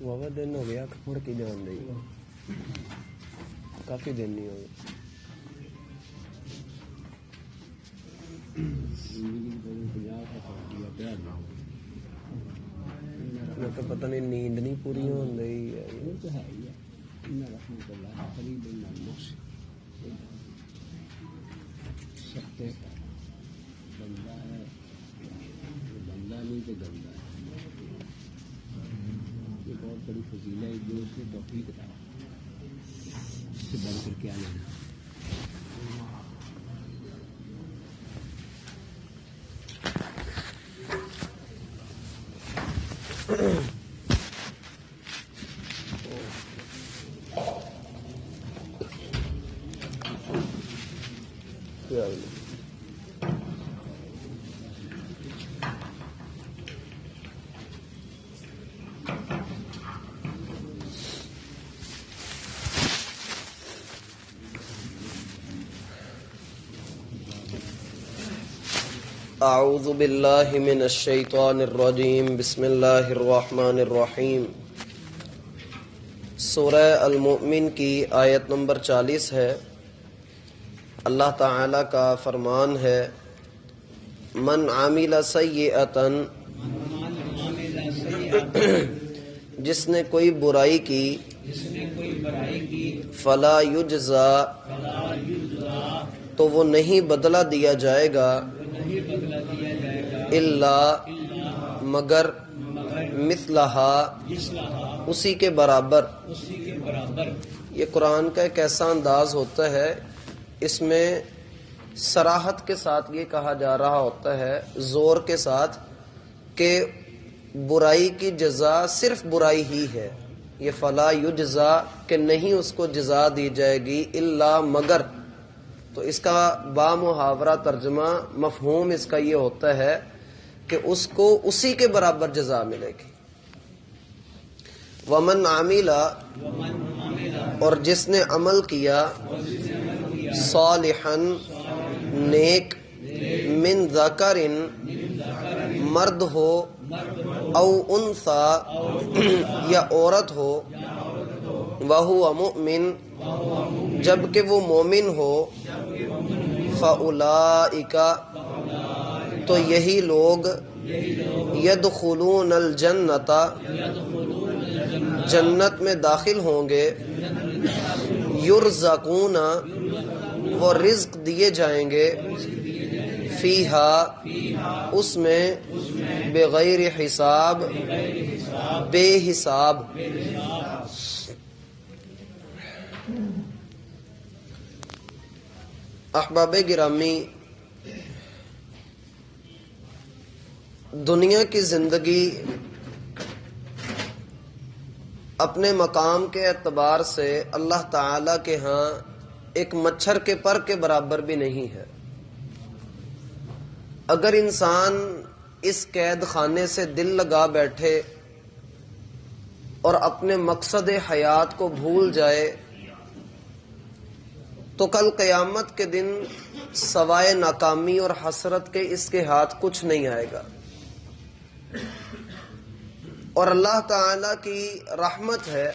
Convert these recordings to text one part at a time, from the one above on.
واہ دن ہو گیا مڑ کے جان رہی کافی دن نہیں ہو گئے تو پتہ نہیں نیند نہیں پوری ہو رہی ہے بندہ ہے بندہ نہیں تو گندا ہے یہ بہت بڑی فضیلت ہے جو اس نے توفیق تھا اس سے بڑھ کر کیا لینا اعوذ باللہ من الشیطان الرجیم بسم اللہ الرحمن الرحیم سورہ المؤمن کی آیت نمبر 40 ہے۔ اللہ تعالی کا فرمان ہے من عامل سیئتا جس نے کوئی برائی کی فلا یجزا تو وہ نہیں بدلہ دیا جائے گا الا مگر مثلہا اسی کے برابر۔ یہ قرآن کا ایک ایسا انداز ہوتا ہے اس میں صراحت کے ساتھ یہ کہا جا رہا ہوتا ہے زور کے ساتھ کہ برائی کی جزا صرف برائی ہی ہے۔ یہ فلا یجزا کہ نہیں اس کو جزا دی جائے گی الا مگر، تو اس کا بامحاورہ ترجمہ مفہوم اس کا یہ ہوتا ہے کہ اس کو اسی کے برابر جزا ملے گی۔ ومن عامل اور جس نے عمل کیا صالحا نیک من ذکر مرد ہو او انثی یا عورت ہو وہو مؤمن جبکہ وہ مومن ہو فاولئک تو یہی لوگ یدخلون الجنت جنت میں داخل ہوں گے، یرزقون وہ رزق دیے جائیں گے، فیہا اس میں بغیر حساب بے حساب۔ احباب گرامی، دنیا کی زندگی اپنے مقام کے اعتبار سے اللہ تعالی کے ہاں ایک مچھر کے پر کے برابر بھی نہیں ہے۔ اگر انسان اس قید خانے سے دل لگا بیٹھے اور اپنے مقصد حیات کو بھول جائے تو کل قیامت کے دن سوائے ناکامی اور حسرت کے اس کے ہاتھ کچھ نہیں آئے گا۔ اور اللہ تعالی کی رحمت ہے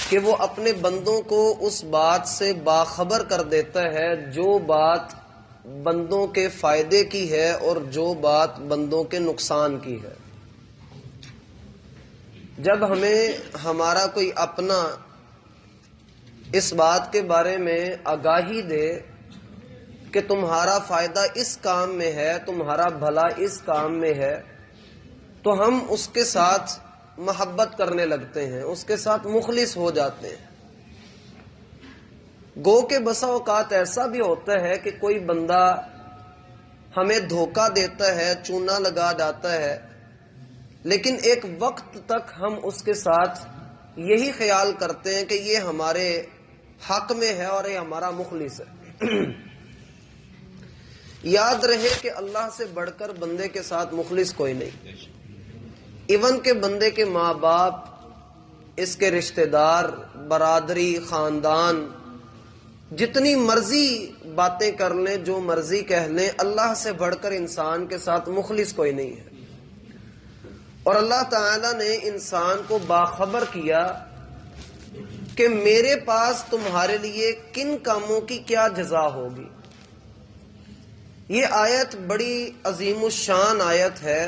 کہ وہ اپنے بندوں کو اس بات سے باخبر کر دیتا ہے جو بات بندوں کے فائدے کی ہے اور جو بات بندوں کے نقصان کی ہے۔ جب ہمیں ہمارا کوئی اپنا اس بات کے بارے میں آگاہی دے کہ تمہارا فائدہ اس کام میں ہے، تمہارا بھلا اس کام میں ہے، تو ہم اس کے ساتھ محبت کرنے لگتے ہیں، اس کے ساتھ مخلص ہو جاتے ہیں۔ گو کہ بسا اوقات ایسا بھی ہوتا ہے کہ کوئی بندہ ہمیں دھوکہ دیتا ہے، چونا لگا جاتا ہے، لیکن ایک وقت تک ہم اس کے ساتھ یہی خیال کرتے ہیں کہ یہ ہمارے حق میں ہے اور یہ ہمارا مخلص ہے۔ یاد رہے کہ اللہ سے بڑھ کر بندے کے ساتھ مخلص کوئی نہیں۔ ایون کہ بندے کے ماں باپ، اس کے رشتہ دار، برادری، خاندان، جتنی مرضی باتیں کر لیں، جو مرضی کہہ لیں، اللہ سے بڑھ کر انسان کے ساتھ مخلص کوئی نہیں ہے۔ اور اللہ تعالی نے انسان کو باخبر کیا کہ میرے پاس تمہارے لیے کن کاموں کی کیا جزا ہوگی۔ یہ آیت بڑی عظیم الشان آیت ہے،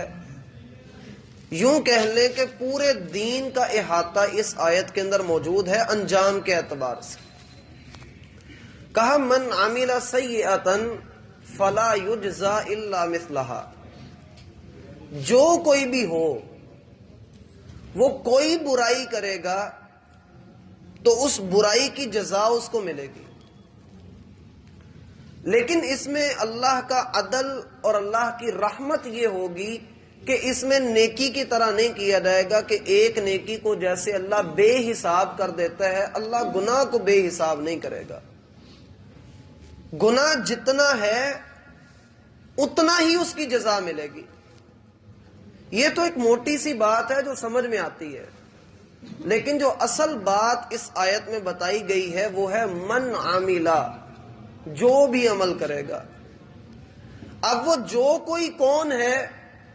یوں کہہ لیں کہ پورے دین کا احاطہ اس آیت کے اندر موجود ہے انجام کے اعتبار سے۔ کہا من عمل سیئۃ فلا یجزا الا مثلھا، جو کوئی بھی ہو وہ کوئی برائی کرے گا تو اس برائی کی جزا اس کو ملے گی، لیکن اس میں اللہ کا عدل اور اللہ کی رحمت یہ ہوگی کہ اس میں نیکی کی طرح نہیں کیا جائے گا کہ ایک نیکی کو جیسے اللہ بے حساب کر دیتا ہے، اللہ گناہ کو بے حساب نہیں کرے گا۔ گناہ جتنا ہے اتنا ہی اس کی جزا ملے گی۔ یہ تو ایک موٹی سی بات ہے جو سمجھ میں آتی ہے، لیکن جو اصل بات اس آیت میں بتائی گئی ہے وہ ہے من عاملہ، جو بھی عمل کرے گا۔ اب وہ جو کوئی کون ہے،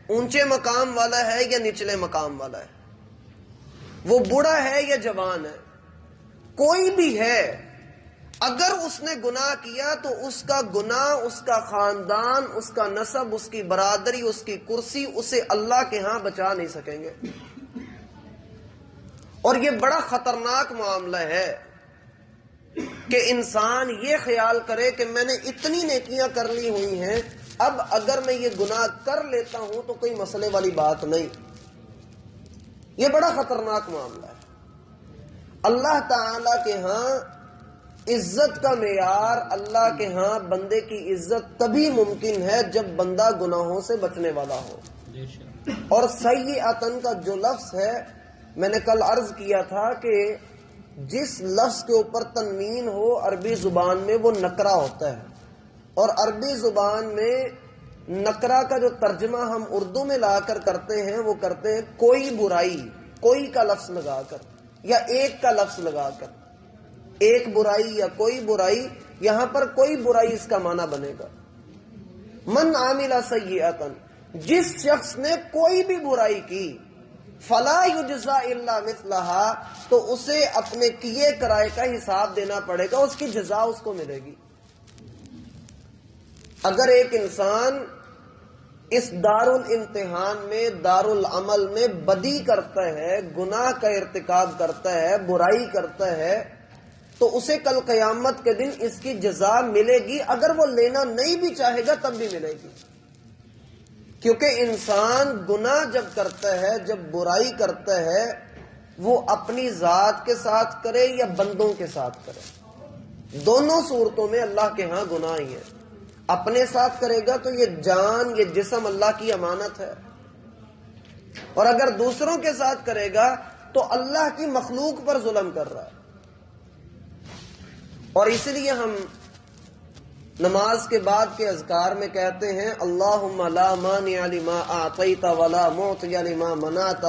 اونچے مقام والا ہے یا نچلے مقام والا ہے، وہ بوڑھا ہے یا جوان ہے، کوئی بھی ہے، اگر اس نے گناہ کیا تو اس کا گناہ، اس کا خاندان، اس کا نسب، اس کی برادری، اس کی کرسی اسے اللہ کے ہاں بچا نہیں سکیں گے۔ اور یہ بڑا خطرناک معاملہ ہے کہ انسان یہ خیال کرے کہ میں نے اتنی نیکیاں کر لی ہوئی ہیں، اب اگر میں یہ گناہ کر لیتا ہوں تو کوئی مسئلے والی بات نہیں۔ یہ بڑا خطرناک معاملہ ہے۔ اللہ تعالی کے ہاں عزت کا معیار، اللہ کے ہاں بندے کی عزت تبھی ممکن ہے جب بندہ گناہوں سے بچنے والا ہو۔ اور سیئۃً کا جو لفظ ہے، میں نے کل عرض کیا تھا کہ جس لفظ کے اوپر تنوین ہو عربی زبان میں وہ نکرہ ہوتا ہے، اور عربی زبان میں نکرہ کا جو ترجمہ ہم اردو میں لا کر کرتے ہیں وہ کرتے ہیں کوئی برائی، کوئی کا لفظ لگا کر یا ایک کا لفظ لگا کر، ایک برائی یا کوئی برائی، یہاں پر کوئی برائی اس کا معنی بنے گا۔ من عامل سیئۃ، جس شخص نے کوئی بھی برائی کی، فلا یجزا الا مثلھا، تو اسے اپنے کیے کرائے کا حساب دینا پڑے گا، اس کی جزا اس کو ملے گی۔ اگر ایک انسان اس دار الامتحان میں، دار العمل میں بدی کرتا ہے، گناہ کا ارتکاب کرتا ہے، برائی کرتا ہے، تو اسے کل قیامت کے دن اس کی جزا ملے گی، اگر وہ لینا نہیں بھی چاہے گا تب بھی ملے گی۔ کیونکہ انسان گناہ جب کرتا ہے، جب برائی کرتا ہے، وہ اپنی ذات کے ساتھ کرے یا بندوں کے ساتھ کرے، دونوں صورتوں میں اللہ کے ہاں گناہ ہی ہے۔ اپنے ساتھ کرے گا تو یہ جان، یہ جسم اللہ کی امانت ہے، اور اگر دوسروں کے ساتھ کرے گا تو اللہ کی مخلوق پر ظلم کر رہا ہے۔ اور اس لیے ہم نماز کے بعد کے اذکار میں کہتے ہیں اللہم لا مانع لما اعطیت ولا معطی لما منعت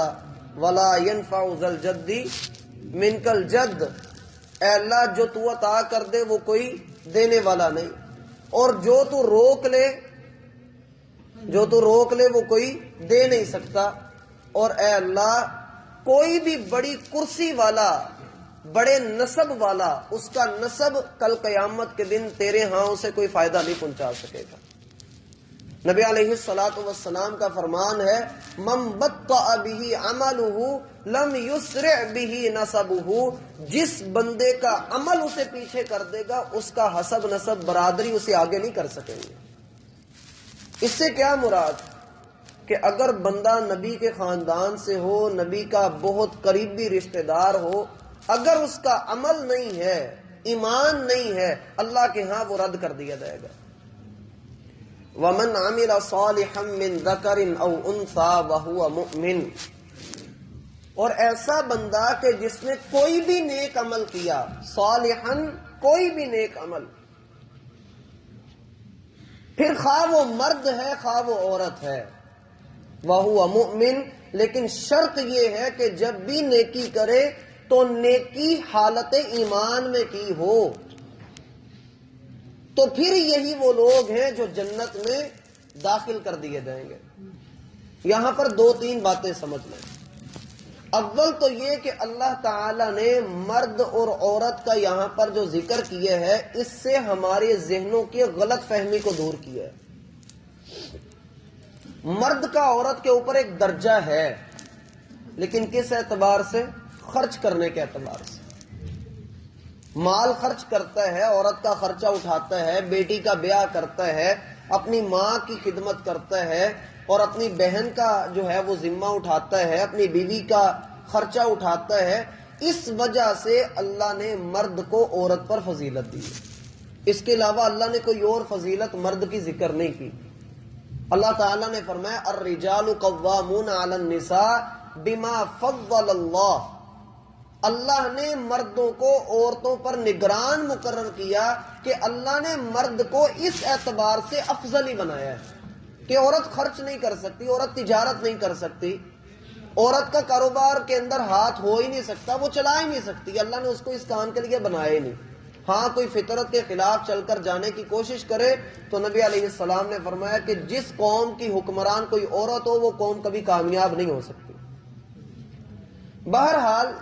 ولا ينفع ذا الجد منک الجد، اے اللہ جو تو عطا کر دے وہ کوئی دینے والا نہیں، اور جو تو روک لے وہ کوئی دے نہیں سکتا، اور اے اللہ کوئی بھی بڑی کرسی والا، بڑے نسب والا، اس کا نسب کل قیامت کے دن تیرے ہاں اسے کوئی فائدہ نہیں پہنچا سکے گا۔ نبی علیہ الصلوۃ والسلام کا فرمان ہے من بطأ به عمله لم يسرع به نسبه، جس بندے کا عمل اسے پیچھے کر دے گا اس کا حسب نسب برادری اسے آگے نہیں کر سکیں گے۔ اس سے کیا مراد کہ اگر بندہ نبی کے خاندان سے ہو، نبی کا بہت قریبی رشتہ دار ہو، اگر اس کا عمل نہیں ہے، ایمان نہیں ہے، اللہ کے ہاں وہ رد کر دیا جائے گا۔ وَمَنْ عَمِلَ صَالِحًا مِّن ذَكَرٍ أَوْ أُنثَىٰ وَهُوَ مُؤْمِنٌ، اور ایسا بندہ کہ جس نے کوئی بھی نیک عمل کیا، صالحاً کوئی بھی نیک عمل، پھر خواہ وہ مرد ہے خواہ وہ عورت ہے، وَهُوَ مُؤْمِن، لیکن شرط یہ ہے کہ جب بھی نیکی کرے تو نیکی حالت ایمان میں کی ہو۔ تو پھر یہی وہ لوگ ہیں جو جنت میں داخل کر دیے جائیں گے۔ یہاں پر 2-3 باتیں سمجھ لیں۔ اول تو یہ کہ اللہ تعالی نے مرد اور عورت کا یہاں پر جو ذکر کیا ہے، اس سے ہمارے ذہنوں کی غلط فہمی کو دور کیا ہے۔ مرد کا عورت کے اوپر ایک درجہ ہے، لیکن کس اعتبار سے؟ خرچ کرنے کے اعتبار سے۔ مال خرچ کرتا ہے، عورت کا خرچہ اٹھاتا ہے، بیٹی کا بیاہ کرتا ہے، اپنی ماں کی خدمت کرتا ہے، اور اپنی بہن کا جو ہے وہ ذمہ اٹھاتا ہے، اپنی بیوی کا خرچہ اٹھاتا ہے۔ اس وجہ سے اللہ نے مرد کو عورت پر فضیلت دی ہے۔ اس کے علاوہ اللہ نے کوئی اور فضیلت مرد کی ذکر نہیں کی۔ اللہ تعالیٰ نے فرمایا الرجال قوامون علی النساء بما فضل اللہ۔ اللہ نے مردوں کو عورتوں پر نگران مقرر کیا کہ اللہ نے مرد کو اس اعتبار سے افضل ہی بنایا ہے کہ عورت خرچ نہیں کر سکتی، عورت تجارت نہیں کر سکتی، عورت کا کاروبار کے اندر ہاتھ ہو ہی نہیں سکتا، وہ چلا ہی نہیں سکتی۔ اللہ نے اس کو اس کام کے لیے بنایا ہی نہیں۔ ہاں کوئی فطرت کے خلاف چل کر جانے کی کوشش کرے تو نبی علیہ السلام نے فرمایا کہ جس قوم کی حکمران کوئی عورت ہو وہ قوم کبھی کامیاب نہیں ہو سکتی۔ بہرحال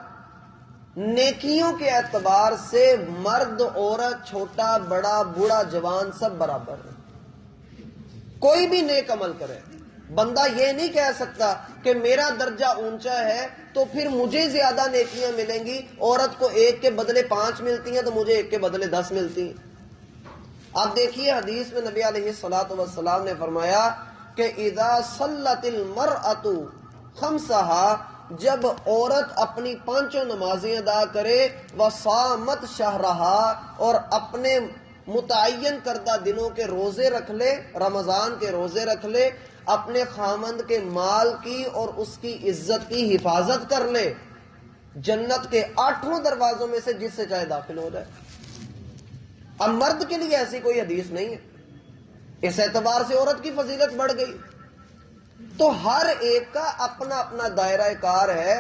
نیکیوں کے اعتبار سے مرد عورت چھوٹا بڑا بوڑھا جوان سب برابر ہے۔ کوئی بھی نیک عمل کرے، بندہ یہ نہیں کہہ سکتا کہ میرا درجہ اونچا ہے تو پھر مجھے زیادہ نیکیاں ملیں گی، عورت کو 1 کے بدلے 5 ملتی ہیں تو مجھے 1 کے بدلے 10 ملتی ہیں۔ آپ دیکھیے حدیث میں نبی علیہ الصلوۃ والسلام نے فرمایا کہ اذا صلت المرأة خمسها، جب عورت اپنی 5 نمازیں ادا کرے، وصامت شہرها، اور اپنے متعین کردہ دنوں کے روزے رکھ لے، رمضان کے روزے رکھ لے، اپنے خامند کے مال کی اور اس کی عزت کی حفاظت کر لے، جنت کے 8 دروازوں میں سے جس سے چاہے داخل ہو جائے۔ اب مرد کے لیے ایسی کوئی حدیث نہیں ہے، اس اعتبار سے عورت کی فضیلت بڑھ گئی۔ تو ہر ایک کا اپنا اپنا دائرہ کار ہے۔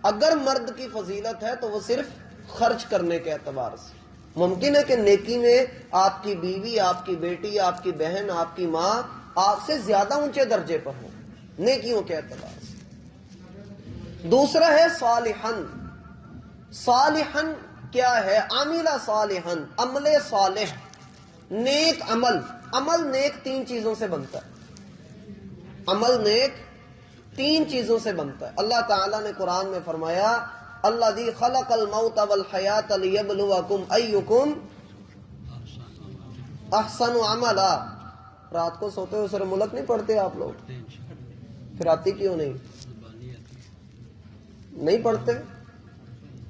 اگر مرد کی فضیلت ہے تو وہ صرف خرچ کرنے کے اعتبار سے۔ ممکن ہے کہ نیکی میں آپ کی بیوی، آپ کی بیٹی، آپ کی بہن، آپ کی ماں آپ سے زیادہ اونچے درجے پر ہو نیکیوں کے اعتبار سے۔ دوسرا ہے صالحن۔ صالحن کیا ہے؟ عاملہ صالحن، عمل صالح، نیک عمل۔ عمل نیک 3 چیزوں سے بنتا ہے۔ عمل نیک 3 چیزوں سے بنتا ہے۔ اللہ تعالیٰ نے قرآن میں فرمایا الذی خلق الموت والحیات لیبلوکم ایکم احسن عملا۔ رات کو سوتے ہوئے سورہ ملک نہیں پڑھتے آپ لوگ؟ پھر آتی کیوں نہیں پڑھتے؟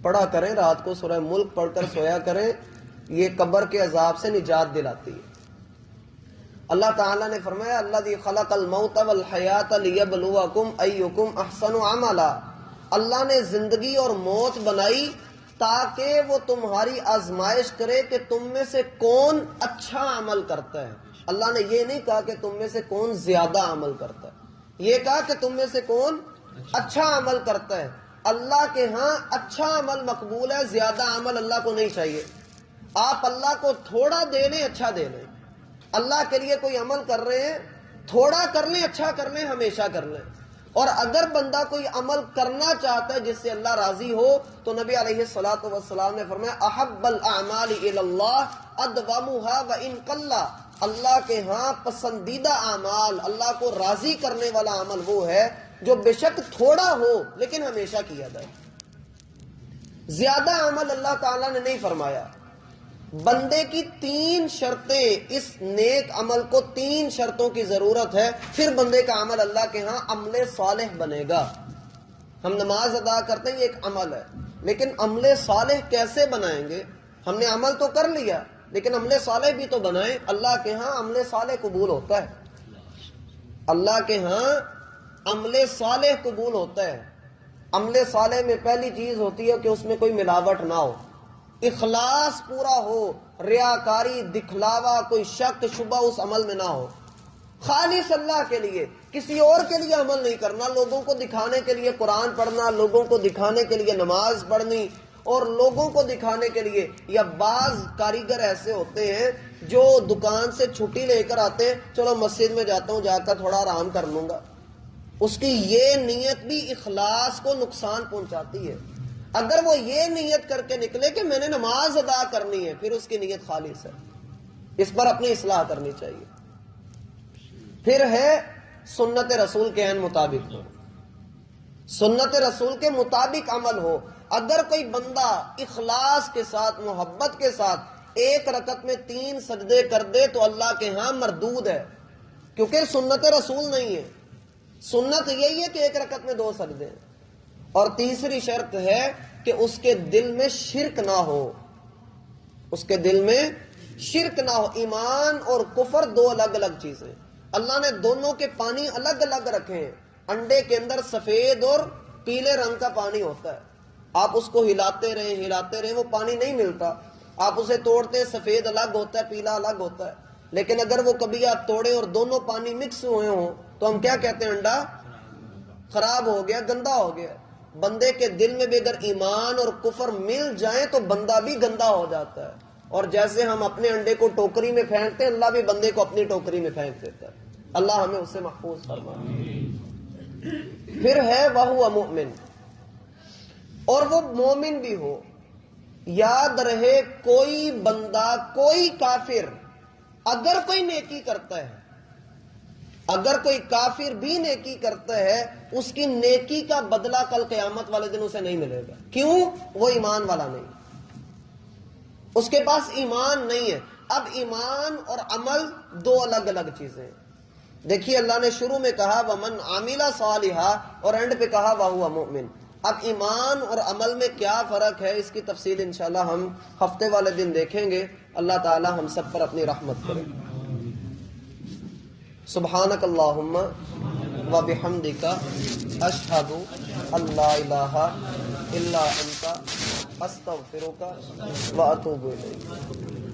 پڑھا کریں، رات کو سورہ ملک پڑھ کر سویا کریں، یہ قبر کے عذاب سے نجات دلاتی ہے۔ اللہ تعالیٰ نے فرمایا الذی خلق الموت والحیات لیبلوکم ایکم احسن عملا۔ اللہ نے زندگی اور موت بنائی تاکہ وہ تمہاری آزمائش کرے کہ تم میں سے کون اچھا عمل کرتا ہے۔ اللہ نے یہ نہیں کہا کہ تم میں سے کون زیادہ عمل کرتا ہے، یہ کہا کہ تم میں سے کون اچھا عمل کرتا ہے۔ اللہ کے ہاں اچھا عمل مقبول ہے، زیادہ عمل اللہ کو نہیں چاہیے۔ آپ اللہ کو تھوڑا دے لیں، اچھا دے لیں۔ اللہ کے لیے کوئی عمل کر رہے ہیں، تھوڑا کر لیں، اچھا کر لیں، ہمیشہ کر لیں۔ اور اگر بندہ کوئی عمل کرنا چاہتا ہے جس سے اللہ راضی ہو تو نبی علیہ الصلوۃ والسلام نے فرمایا احب الاعمال الی اللہ ادومها وان قل۔ اللہ کے ہاں پسندیدہ اعمال، اللہ کو راضی کرنے والا عمل وہ ہے جو بے شک تھوڑا ہو لیکن ہمیشہ کیا جائے۔ زیادہ عمل اللہ تعالیٰ نے نہیں فرمایا۔ بندے کی 3 شرطیں، اس نیک عمل کو 3 شرطوں کی ضرورت ہے، پھر بندے کا عمل اللہ کے ہاں عمل صالح بنے گا۔ ہم نماز ادا کرتے ہیں، یہ ایک عمل ہے، لیکن عمل صالح کیسے بنائیں گے؟ ہم نے عمل تو کر لیا لیکن عمل صالح بھی تو بنائیں۔ اللہ کے ہاں عمل صالح قبول ہوتا ہے، اللہ کے ہاں عمل صالح قبول ہوتا ہے۔ عمل صالح میں پہلی چیز ہوتی ہے کہ اس میں کوئی ملاوٹ نہ ہو، اخلاص پورا ہو، ریاکاری، دکھلاوا، کوئی شک شبہ اس عمل میں نہ ہو۔ خالص اللہ کے لیے، کسی اور کے لیے عمل نہیں کرنا، لوگوں کو دکھانے کے لیے قرآن پڑھنا، لوگوں کو دکھانے کے لیے نماز پڑھنی، اور لوگوں کو دکھانے کے لیے. یا بعض کاریگر ایسے ہوتے ہیں جو دکان سے چھٹی لے کر آتے ہیں, چلو مسجد میں جاتا ہوں, جا کر تھوڑا آرام کر لوں گا. اس کی یہ نیت بھی اخلاص کو نقصان پہنچاتی ہے. اگر وہ یہ نیت کر کے نکلے کہ میں نے نماز ادا کرنی ہے, پھر اس کی نیت خالص ہے. اس پر اپنی اصلاح کرنی چاہیے. پھر ہے سنت رسول کے عین مطابق ہو, سنت رسول کے مطابق عمل ہو. اگر کوئی بندہ اخلاص کے ساتھ, محبت کے ساتھ ایک رکعت میں 3 سجدے کر دے تو اللہ کے ہاں مردود ہے, کیونکہ سنت رسول نہیں ہے. سنت یہی ہے کہ ایک رکعت میں 2 سجدے ہیں. اور تیسری شرط ہے کہ اس کے دل میں شرک نہ ہو, اس کے دل میں شرک نہ ہو. ایمان اور کفر 2 الگ الگ چیزیں. اللہ نے دونوں کے پانی الگ الگ رکھے ہیں. انڈے کے اندر سفید اور پیلے رنگ کا پانی ہوتا ہے. آپ اس کو ہلاتے رہیں وہ پانی نہیں ملتا. آپ اسے توڑتے ہیں, سفید الگ ہوتا ہے, پیلا الگ ہوتا ہے. لیکن اگر وہ کبھی آپ توڑیں اور دونوں پانی مکس ہوئے ہوں تو ہم کیا کہتے ہیں؟ انڈا خراب ہو گیا, گندا ہو گیا. بندے کے دل میں بھی اگر ایمان اور کفر مل جائیں تو بندہ بھی گندا ہو جاتا ہے. اور جیسے ہم اپنے انڈے کو ٹوکری میں پھینکتے ہیں, اللہ بھی بندے کو اپنی ٹوکری میں پھینک دیتا ہے. اللہ ہمیں اس سے محفوظ فرمائے. پھر ہے وَهُوَ مُؤْمِن, اور وہ مومن بھی ہو. یاد رہے کوئی بندہ, کوئی کافر اگر کوئی نیکی کرتا ہے, اگر کوئی کافر بھی نیکی کرتا ہے, اس کی نیکی کا بدلہ کل قیامت والے دن اسے نہیں ملے گا. کیوں؟ وہ ایمان والا نہیں, اس کے پاس ایمان نہیں ہے. اب ایمان اور عمل 2 الگ الگ چیزیں ہیں. دیکھیے اللہ نے شروع میں کہا وَمَنْ عَمِلَ صَالِحًا اور اینڈ پہ کہا وَهُوَ مُؤْمِن. اب ایمان اور عمل میں کیا فرق ہے, اس کی تفصیل انشاءاللہ ہم ہفتے والے دن دیکھیں گے. اللہ تعالی ہم سب پر اپنی رحمت کرے. سبحانک اللہم و بحمدک اشہد ان لا الہ الا انت استغفرک و اتوب الیک.